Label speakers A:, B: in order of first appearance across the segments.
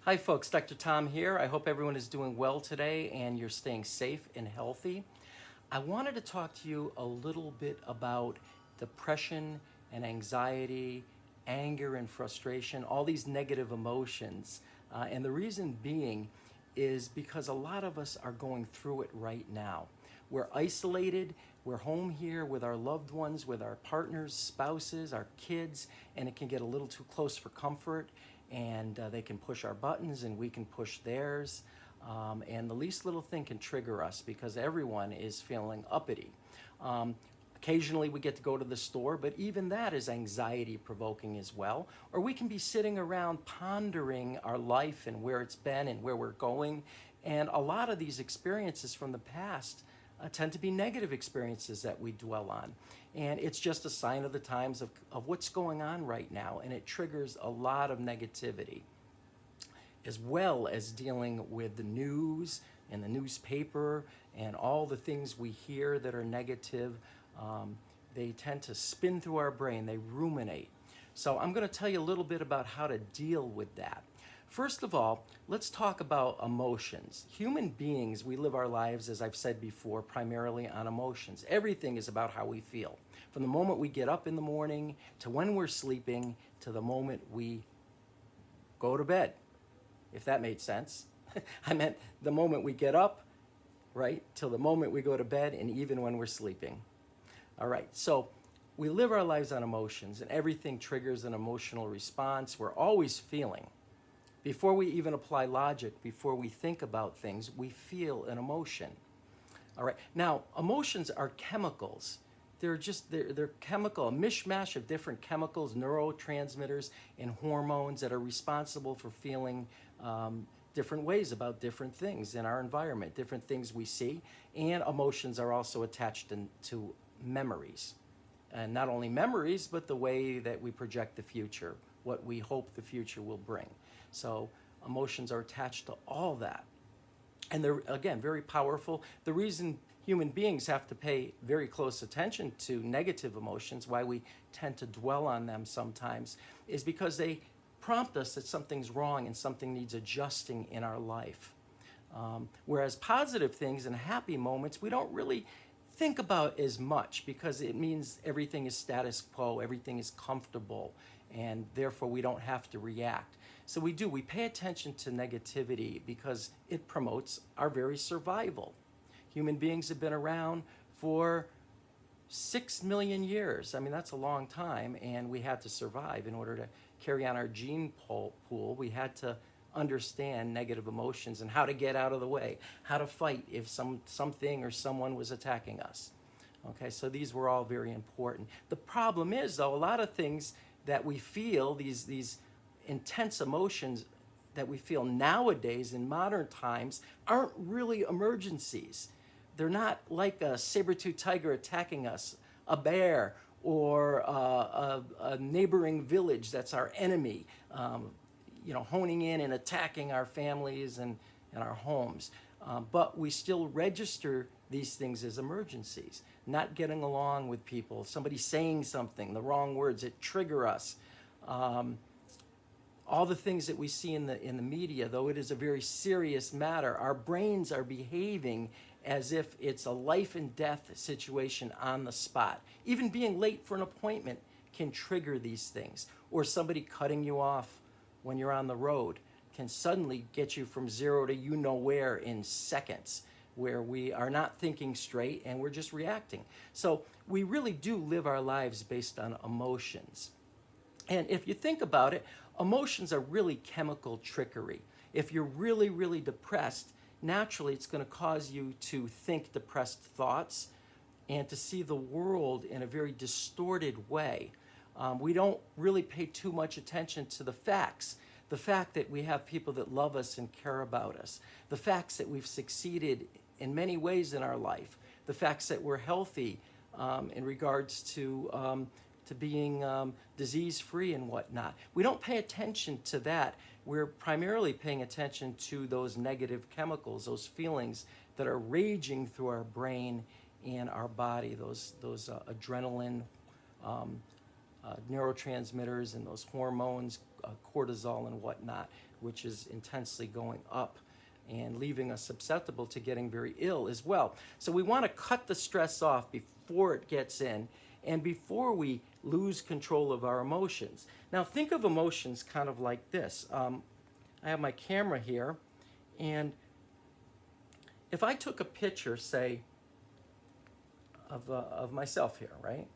A: Hi folks, Dr. Tom here. I hope everyone is doing well today and you're staying safe and healthy. I wanted to talk to you a little bit about depression and anxiety, anger and frustration, all these negative emotions. And the reason being is because a lot of us are going through it right now. We're isolated, we're home here with our loved ones, with our partners, spouses, our kids, and it can get a little too close for comfort, and they can push our buttons and we can push theirs. And the least little thing can trigger us because everyone is feeling uppity. Occasionally we get to go to the store, but even that is anxiety provoking as well. Or we can be sitting around pondering our life and where it's been and where we're going. And a lot of these experiences from the past tend to be negative experiences that we dwell on. And it's just a sign of the times of what's going on right now. And it triggers a lot of negativity, as well as dealing with the news and the newspaper and all the things we hear that are negative. They tend to spin through our brain, they ruminate. So I'm going to tell you a little bit about how to deal with that. First of all, let's talk about emotions. Human beings, we live our lives, as I've said before, primarily on emotions. Everything is about how we feel. From the moment we get up in the morning, to when we're sleeping, to the moment we go to bed, if that made sense. I meant the moment we get up, right, till the moment we go to bed, and even when we're sleeping. All right, so we live our lives on emotions, and everything triggers an emotional response. We're always feeling. Before we even apply logic, before we think about things, we feel an emotion. All right, now emotions are chemicals. They're chemical, a mishmash of different chemicals, neurotransmitters, and hormones that are responsible for feeling different ways about different things in our environment, different things we see. And emotions are also attached to memories. And not only memories, but the way that we project the future, what we hope the future will bring. So emotions are attached to all that. And they're, again, very powerful. The reason human beings have to pay very close attention to negative emotions, why we tend to dwell on them sometimes, is because they prompt us that something's wrong and something needs adjusting in our life. Whereas positive things and happy moments, we don't really think about as much because it means everything is status quo, everything is comfortable, and therefore we don't have to react. So we pay attention to negativity because it promotes our very survival. Human beings have been around for 6 million years. I mean, that's a long time, and we had to survive. In order to carry on our gene pool, we had to understand negative emotions and how to get out of the way, how to fight if something or someone was attacking us. Okay, so these were all very important. The problem is, though, a lot of things that we feel, these intense emotions that we feel nowadays in modern times, aren't really emergencies. They're not like a saber-toothed tiger attacking us, a bear, or a neighboring village that's our enemy, honing in and attacking our families and our homes. But we still register these things as emergencies. Not getting along with people, somebody saying something, the wrong words that trigger us. All the things that we see in the media, though it is a very serious matter, our brains are behaving as if it's a life and death situation on the spot. Even being late for an appointment can trigger these things. Or somebody cutting you off when you're on the road can suddenly get you from zero to you know where in seconds, where we are not thinking straight and we're just reacting. So we really do live our lives based on emotions. And if you think about it, emotions are really chemical trickery. If you're really, really depressed, naturally it's going to cause you to think depressed thoughts and to see the world in a very distorted way. We don't really pay too much attention to the facts. The fact that we have people that love us and care about us. The facts that we've succeeded in many ways in our life. The facts that we're healthy in regards to being disease-free and whatnot. We don't pay attention to that. We're primarily paying attention to those negative chemicals, those feelings that are raging through our brain and our body, those adrenaline, neurotransmitters and those hormones, cortisol and whatnot. which is intensely going up and leaving us susceptible to getting very ill as well. So we want to cut the stress off before it gets in and before we lose control of our emotions. Now think of emotions kind of like this. I have my camera here, and if I took a picture, say, of myself here, right?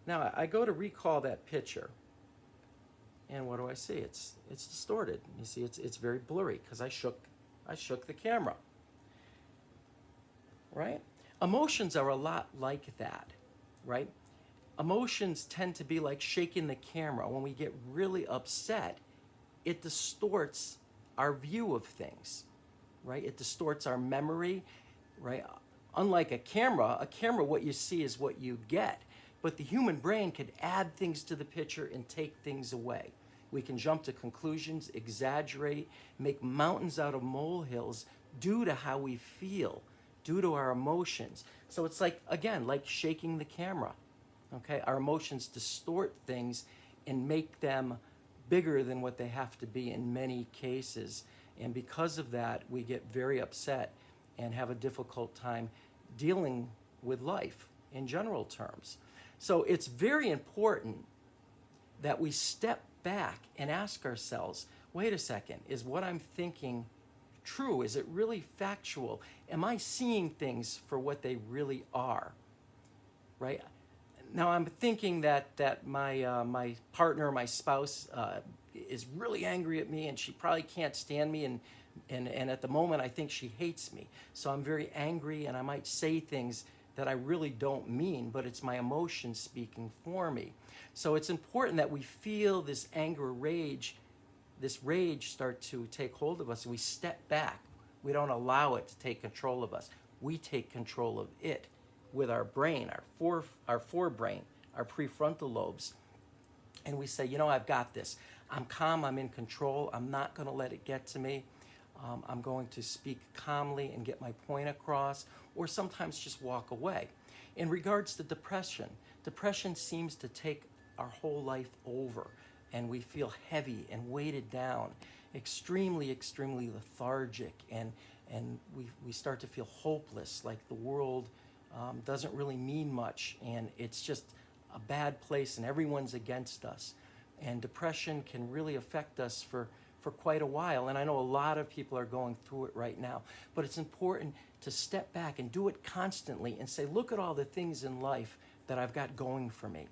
A: Now I go to recall that picture, and what do I see? It's distorted. You see, it's very blurry because I shook the camera, right? Emotions are a lot like that, right? Emotions tend to be like shaking the camera. When we get really upset, it distorts our view of things, right? It distorts our memory, right? Unlike a camera, what you see is what you get. But the human brain could add things to the picture and take things away. We can jump to conclusions, exaggerate, make mountains out of molehills due to how we feel, due to our emotions. So it's like, again, like shaking the camera, okay? Our emotions distort things and make them bigger than what they have to be in many cases. And because of that, we get very upset and have a difficult time dealing with life in general terms. So it's very important that we step back and ask ourselves, wait a second, is what I'm thinking true? Is it really factual? Am I seeing things for what they really are? Right? Now I'm thinking that my partner, my spouse, is really angry at me, and she probably can't stand me, and at the moment I think she hates me. So I'm very angry, and I might say things that I really don't mean, but it's my emotions speaking for me. So it's important that we feel this anger, this rage start to take hold of us, and we step back. We don't allow it to take control of us. We take control of it with our brain, our forebrain, our prefrontal lobes. And we say, you know, I've got this. I'm calm, I'm in control, I'm not gonna let it get to me. I'm going to speak calmly and get my point across, or sometimes just walk away. In regards to depression, depression seems to take our whole life over, and we feel heavy and weighted down, extremely, extremely lethargic, and we start to feel hopeless, like the world doesn't really mean much, and it's just a bad place, and everyone's against us. And depression can really affect us for quite a while, and I know a lot of people are going through it right now. But it's important to step back and do it constantly and say, look at all the things in life that I've got going for me,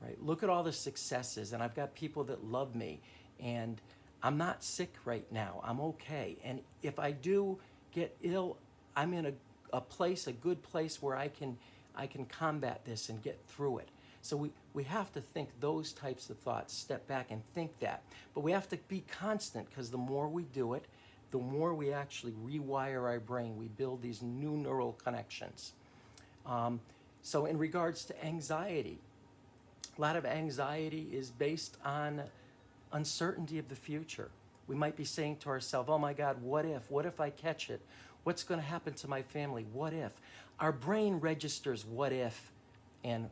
A: right? Look at all the successes, and I've got people that love me, and I'm not sick right now. I'm okay. And if I do get ill, I'm in a place, a good place where I can combat this and get through it. So we have to think those types of thoughts, step back and think that. But we have to be constant, because the more we do it, the more we actually rewire our brain. We build these new neural connections. So in regards to anxiety, a lot of anxiety is based on uncertainty of the future. We might be saying to ourselves, oh my God, what if? What if I catch it? What's going to happen to my family? What if? Our brain registers what if, and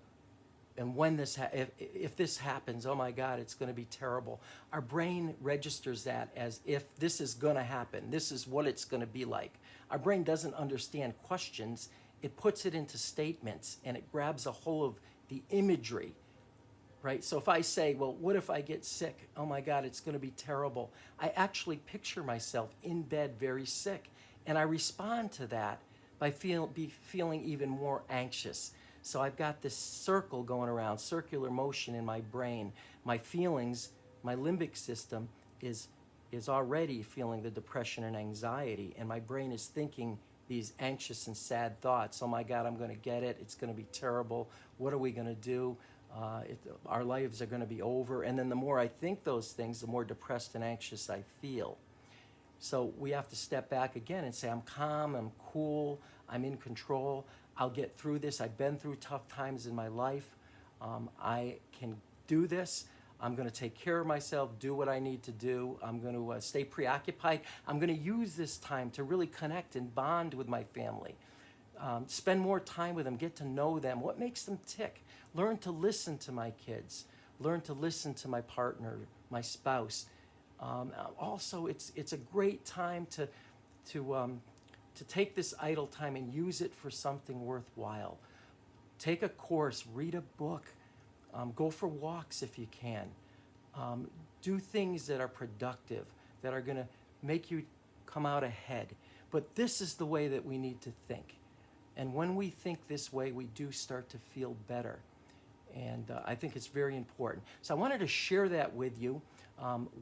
A: when this if this happens, oh my God, it's going to be terrible. Our brain registers that as if this is going to happen. This is what it's going to be like. Our brain doesn't understand questions. It puts it into statements, and it grabs a hold of the imagery, right? So if I say, well, what if I get sick? Oh my God, it's going to be terrible. I actually picture myself in bed very sick, and I respond to that by feeling even more anxious. So I've got this circle going around, circular motion in my brain. My feelings, my limbic system is already feeling the depression and anxiety, and my brain is thinking these anxious and sad thoughts. Oh my God, I'm going to get it. It's going to be terrible. What are we going to do? Our lives are going to be over. And then the more I think those things, the more depressed and anxious I feel. So we have to step back again and say, I'm calm, I'm cool, I'm in control. I'll get through this. I've been through tough times in my life. I can do this. I'm going to take care of myself, do what I need to do. I'm going to stay preoccupied. I'm going to use this time to really connect and bond with my family. Spend more time with them, get to know them. What makes them tick? Learn to listen to my kids. Learn to listen to my partner, my spouse. Also, it's a great time to take this idle time and use it for something worthwhile. Take a course, read a book, go for walks if you can. Do things that are productive, that are going to make you come out ahead. But this is the way that we need to think. And when we think this way, we do start to feel better. And I think it's very important. So I wanted to share that with you.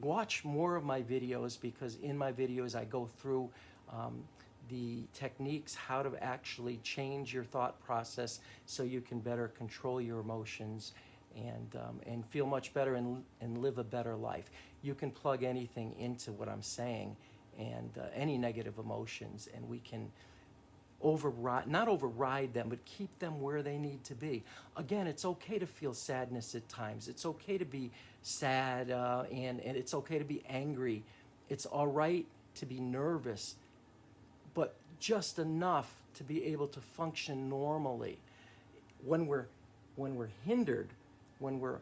A: Watch more of my videos, because in my videos I go through the techniques, how to actually change your thought process so you can better control your emotions and feel much better and live a better life. You can plug anything into what I'm saying, and any negative emotions, and we can not override them, but keep them where they need to be. Again, it's okay to feel sadness at times. It's okay to be sad, and it's okay to be angry. It's all right to be nervous, but just enough to be able to function normally. When we're hindered, when we're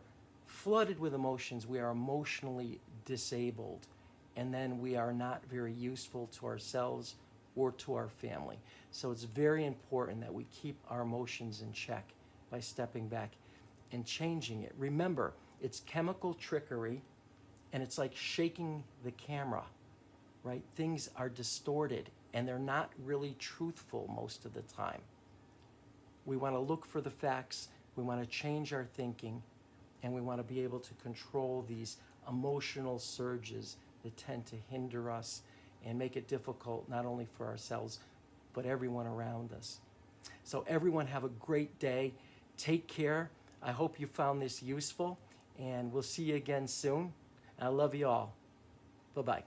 A: flooded with emotions, we are emotionally disabled, and then we are not very useful to ourselves or to our family. So it's very important that we keep our emotions in check by stepping back and changing it. Remember, it's chemical trickery, and it's like shaking the camera, right? Things are distorted, and they're not really truthful most of the time. We want to look for the facts, we want to change our thinking, and we want to be able to control these emotional surges that tend to hinder us and make it difficult not only for ourselves, but everyone around us. So everyone have a great day. Take care. I hope you found this useful, and we'll see you again soon. I love you all. Bye-bye.